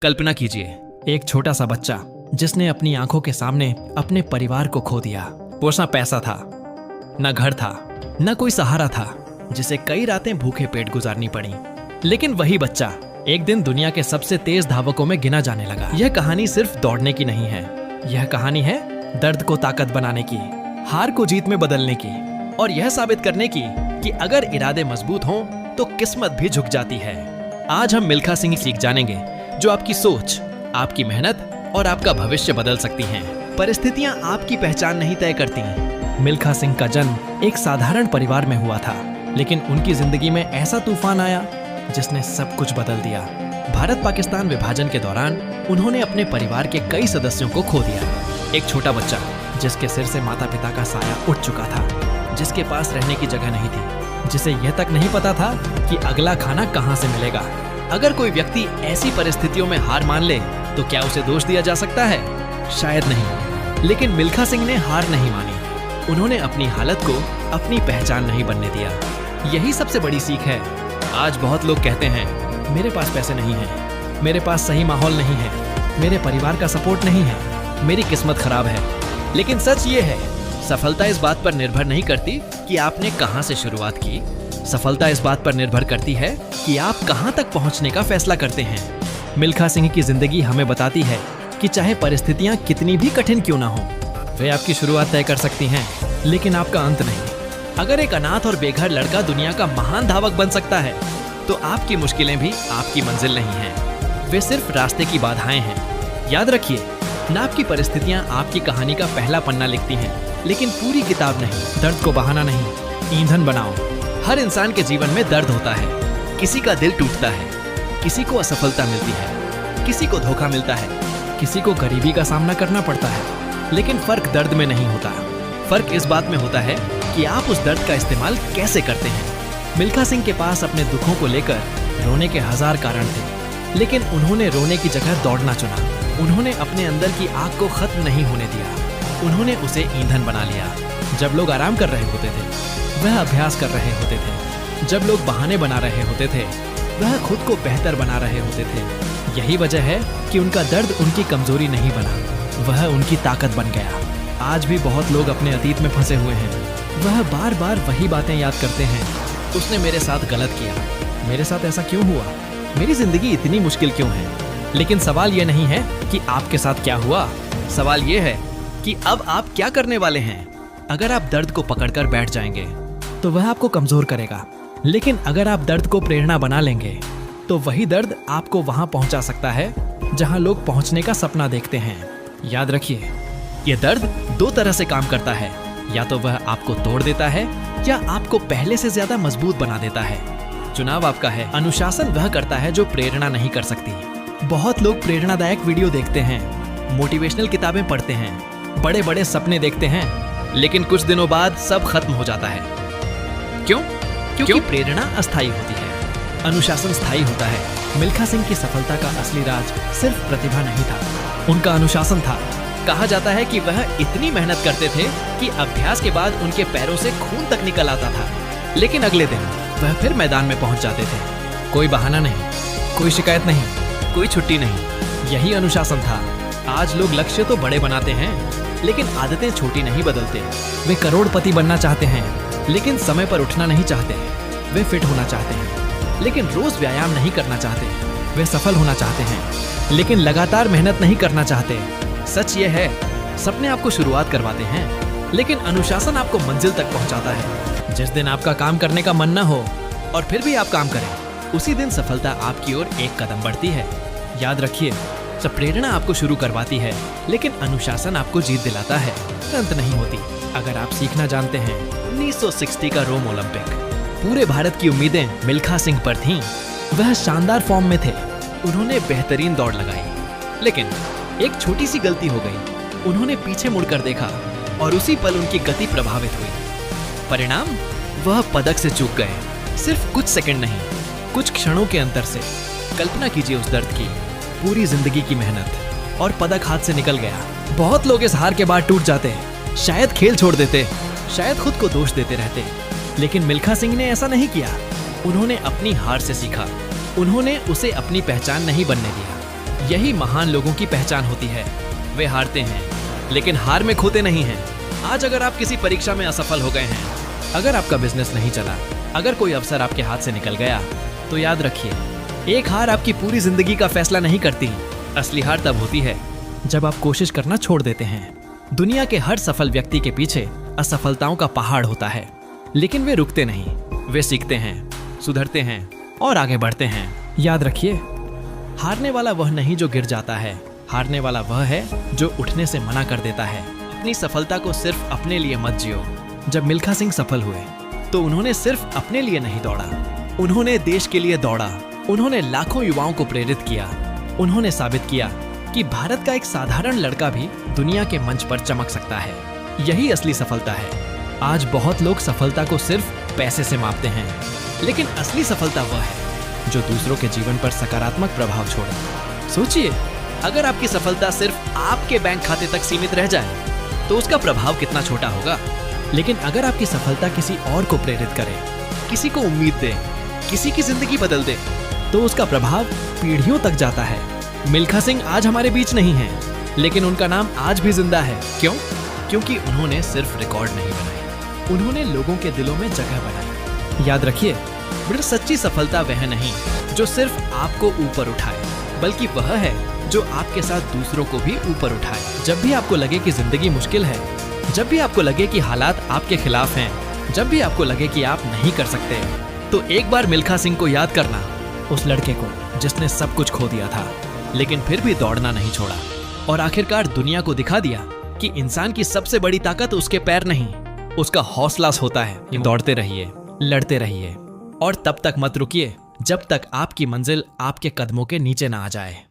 कल्पना कीजिए, एक छोटा सा बच्चा जिसने अपनी आंखों के सामने अपने परिवार को खो दिया। वो ना पैसा था, न घर था, न कोई सहारा था, जिसे कई रातें भूखे पेट गुजारनी पड़ी। लेकिन वही बच्चा एक दिन दुनिया के सबसे तेज धावकों में गिना जाने लगा। यह कहानी सिर्फ दौड़ने की नहीं है, यह कहानी है दर्द को ताकत बनाने की, हार को जीत में बदलने की, और यह साबित करने की कि अगर इरादे मजबूत हों तो किस्मत भी झुक जाती है। आज हम मिल्खा सिंह की सीख जानेंगे, जो आपकी सोच, आपकी मेहनत और आपका भविष्य बदल सकती हैं। परिस्थितियां आपकी पहचान नहीं तय करती। मिल्खा सिंह का जन्म एक साधारण परिवार में हुआ था, लेकिन उनकी जिंदगी में ऐसा तूफान आया जिसने सब कुछ बदल दिया। भारत पाकिस्तान विभाजन के दौरान उन्होंने अपने परिवार के कई सदस्यों को खो दिया। एक छोटा बच्चा जिसके सिर से माता पिता का साया उठ चुका था, जिसके पास रहने की जगह नहीं थी, जिसे यह तक नहीं पता था कि अगला खाना कहां से मिलेगा। अगर कोई व्यक्ति ऐसी परिस्थितियों में हार मान ले तो क्या उसे दोष दिया जा सकता है? शायद नहीं। लेकिन मिल्खा सिंह ने हार नहीं मानी। उन्होंने अपनी हालत को अपनी पहचान नहीं बनने दिया। यही सबसे बड़ी सीख है। आज बहुत लोग कहते हैं, मेरे पास पैसे नहीं है, मेरे पास सही माहौल नहीं है, मेरे परिवार का सपोर्ट नहीं है, मेरी किस्मत खराब है। लेकिन सच ये है, सफलता इस बात पर निर्भर नहीं करती कि आपने कहां से शुरुआत की। सफलता इस बात पर निर्भर करती है कि आप कहां तक पहुंचने का फैसला करते हैं। मिल्खा सिंह की जिंदगी हमें बताती है कि चाहे परिस्थितियां कितनी भी कठिन क्यों ना हो, वे आपकी शुरुआत तय कर सकती हैं, लेकिन आपका अंत नहीं। अगर एक अनाथ और बेघर लड़का दुनिया का महान धावक बन सकता है, तो आपकी मुश्किलें भी आपकी मंजिल नहीं हैं। वे सिर्फ रास्ते की बाधाएं हैं। याद रखिए, न आपकी परिस्थितियां आपकी कहानी का पहला पन्ना लिखती हैं, लेकिन पूरी किताब नहीं। दर्द को बहाना नहीं, ईंधन बनाओ। हर इंसान के जीवन में दर्द होता है। किसी का दिल टूटता है, किसी को असफलता मिलती है, किसी को धोखा मिलता है, किसी को गरीबी का सामना करना पड़ता है। लेकिन फर्क दर्द में नहीं होता, फर्क इस बात में होता है कि आप उस दर्द का इस्तेमाल कैसे करते हैं। मिल्खा सिंह के पास अपने दुखों को लेकर रोने के 1000 कारण थे, लेकिन उन्होंने रोने की जगह दौड़ना चुना। उन्होंने अपने अंदर की आग को खत्म नहीं होने दिया, उन्होंने उसे ईंधन बना लिया। जब लोग आराम कर रहे होते थे, वह अभ्यास कर रहे होते थे। जब लोग बहाने बना रहे होते थे, वह खुद को बेहतर बना रहे होते थे। यही वजह है कि उनका दर्द उनकी कमजोरी नहीं बना, वह उनकी ताकत बन गया। आज भी बहुत लोग अपने अतीत में फंसे हुए हैं। वह बार बार वही बातें याद करते हैं, उसने मेरे साथ गलत किया, मेरे साथ ऐसा क्यों हुआ, मेरी जिंदगी इतनी मुश्किल क्यों है। लेकिन सवाल यह नहीं है कि आपके साथ क्या हुआ, सवाल यह है कि अब आप क्या करने वाले हैं। अगर आप दर्द को पकड़कर बैठ जाएंगे तो वह आपको कमजोर करेगा, लेकिन अगर आप दर्द को प्रेरणा बना लेंगे तो वही दर्द आपको वहां पहुंचा सकता है जहां लोग पहुंचने का सपना देखते हैं। याद रखिए, यह दर्द 2 तरह से काम करता है। या तो वह आपको तोड़ देता है या आपको पहले से ज्यादा मजबूत बना देता है। चुनाव आपका है। अनुशासन वह करता है जो प्रेरणा नहीं कर सकती। बहुत लोग प्रेरणादायक वीडियो देखते हैं, मोटिवेशनल किताबें पढ़ते हैं, बड़े बड़े सपने देखते हैं, लेकिन कुछ दिनों बाद सब खत्म हो जाता है। क्यों? क्योंकि प्रेरणा अस्थायी होती है, अनुशासन स्थायी होता है। मिल्खा सिंह की सफलता का असली राज सिर्फ प्रतिभा नहीं था, उनका अनुशासन था। कहा जाता है कि वह इतनी मेहनत करते थे कि अभ्यास के बाद उनके पैरों से खून तक निकल आता था, लेकिन अगले दिन वह फिर मैदान में पहुंच जाते थे। कोई बहाना नहीं, कोई शिकायत नहीं, कोई छुट्टी नहीं। यही अनुशासन था। आज लोग लक्ष्य तो बड़े बनाते हैं, लेकिन आदतें छोटी नहीं बदलते। वे करोड़पति बनना चाहते हैं, लेकिन समय पर उठना नहीं चाहते। वे फिट होना चाहते हैं, लेकिन रोज व्यायाम नहीं करना चाहते। वे सफल होना चाहते हैं, लेकिन लगातार मेहनत नहीं करना चाहते। सच ये है, सपने आपको शुरुआत करवाते हैं, लेकिन अनुशासन आपको मंजिल तक पहुंचाता है। जिस दिन आपका काम करने का मन न हो और फिर भी आप काम करें, उसी दिन सफलता आपकी ओर एक कदम बढ़ती है। याद रखिए, सब प्रेरणा आपको शुरू करवाती है, लेकिन अनुशासन आपको जीत दिलाता है। अंत नहीं होती। अगर आप सीखना जानते हैं, 1960 का रोम ओलंपिक, पूरे भारत की उम्मीदें मिल्खा सिंह पर थीं। वह शानदार फॉर्म में थे, उन्होंने बेहतरीन दौड़ लगाई, लेकिन एक छोटी सी गलती हो गई। उन्होंने पीछे मुड़कर देखा और उसी पल उनकी गति प्रभावित हुई। परिणाम, वह पदक से चूक गए। सिर्फ कुछ सेकंड नहीं, कुछ क्षणों के अंतर से। कल्पना कीजिए उस दर्द की, पूरी जिंदगी की मेहनत, और पदक हाथ से निकल गया। बहुत लोग इस हार के बाद टूट जाते, शायद खेल छोड़ देते, शायद खुद को दोष देते रहते, लेकिन मिल्खा सिंह ने ऐसा नहीं किया। उन्होंने अपनी हार से सीखा, उन्होंने उसे अपनी पहचान नहीं बनने दिया। यही महान लोगों की पहचान होती है। वे हारते हैं लेकिन हार में खोते नहीं हैं। आज अगर आप किसी परीक्षा में असफल हो गए हैं, अगर आपका बिजनेस नहीं चला, अगर कोई अवसर आपके हाथ से निकल गया, तो याद रखिए, एक हार आपकी पूरी जिंदगी का फैसला नहीं करती। असली हार तब होती है जब आप कोशिश करना छोड़ देते हैं। दुनिया के हर सफल व्यक्ति के पीछे असफलताओं का पहाड़ होता है, लेकिन वे रुकते नहीं। वे सीखते हैं, सुधरते हैं और आगे बढ़ते हैं। याद रखिए, हारने वाला वह नहीं जो गिर जाता है, हारने वाला वह है जो उठने से मना कर देता है। अपनी सफलता को सिर्फ अपने लिए मत जियो। जब मिल्खा सिंह सफल हुए तो उन्होंने सिर्फ अपने लिए नहीं दौड़ा, उन्होंने देश के लिए दौड़ा। उन्होंने लाखों युवाओं को प्रेरित किया। उन्होंने साबित किया कि भारत का एक साधारण लड़का भी दुनिया के मंच पर चमक सकता है। यही असली सफलता है। आज बहुत लोग सफलता को सिर्फ पैसे से मापते हैं, लेकिन असली सफलता वह है जो दूसरों के जीवन पर सकारात्मक प्रभाव छोड़े। सोचिए, अगर आपकी सफलता सिर्फ आपके बैंक खाते तक सीमित रह जाए तो उसका प्रभाव कितना छोटा होगा। लेकिन अगर आपकी सफलता किसी और को प्रेरित करे, किसी को उम्मीद दे, किसी की जिंदगी बदल दे, तो उसका प्रभाव पीढ़ियों तक जाता है। मिल्खा सिंह आज हमारे बीच नहीं है, लेकिन उनका नाम आज भी जिंदा है। क्यों? क्योंकि उन्होंने सिर्फ रिकॉर्ड नहीं बनाए, उन्होंने लोगों के दिलों में जगह बनाई। याद रखिए, बेटा, सच्ची सफलता वह नहीं जो सिर्फ आपको ऊपर उठाए, बल्कि वह है जो आपके साथ दूसरों को भी ऊपर उठाए। जब भी आपको लगे कि जिंदगी मुश्किल है, जब भी आपको लगे कि हालात आपके खिलाफ हैं, जब भी आपको लगे कि आप नहीं कर सकते, तो एक बार मिल्खा सिंह को याद करना, उस लड़के को जिसने सब कुछ खो दिया था लेकिन फिर भी दौड़ना नहीं छोड़ा और आखिरकार दुनिया को दिखा दिया कि इंसान की सबसे बड़ी ताकत उसके पैर नहीं, उसका हौसला होता है। दौड़ते रहिए, लड़ते रहिए और तब तक मत रुकिए जब तक आपकी मंजिल आपके कदमों के नीचे ना आ जाए।